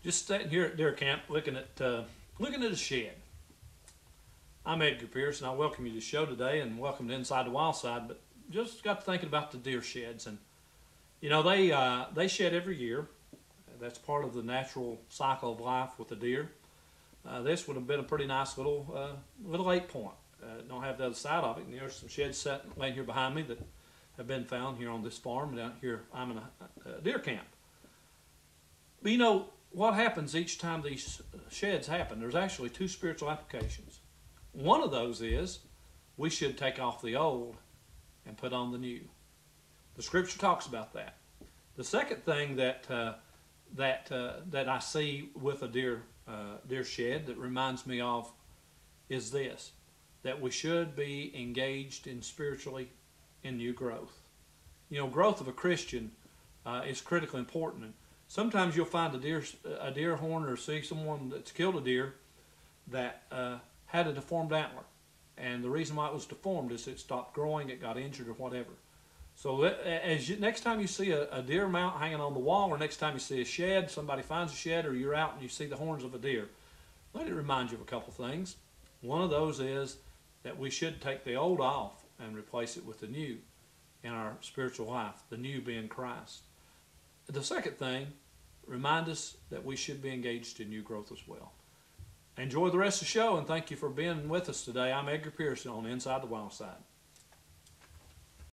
Just sitting here at deer camp looking at a shed. I'm Edgar Pierce, and I welcome you to the show today, and welcome to Inside the Wild Side. But just got to thinking about the deer sheds, and they shed every year. That's part of the natural cycle of life with the deer. This would have been a pretty nice little 8-point. Don't have the other side of it. And there's some sheds sitting laying here behind me that have been found here on this farm. Down here, I'm in a deer camp. But what happens each time these sheds happen? There's actually two spiritual applications. One of those is we should take off the old and put on the new. The scripture talks about that. The second thing that I see with a deer shed that reminds me of is this: that we should be engaged spiritually in new growth. Growth of a Christian is critically important. And sometimes you'll find a deer horn, or see someone that's killed a deer that had a deformed antler. And the reason why it was deformed is it stopped growing, it got injured, or whatever. So next time you see a deer mount hanging on the wall, or next time you see a shed, somebody finds a shed, or you're out and you see the horns of a deer, let it remind you of a couple things. One of those is that we should take the old off and replace it with the new in our spiritual life, the new being Christ. The second thing, remind us that we should be engaged in new growth as well. Enjoy the rest of the show, and thank you for being with us today. I'm Edgar Pearson on Inside the Wild Side.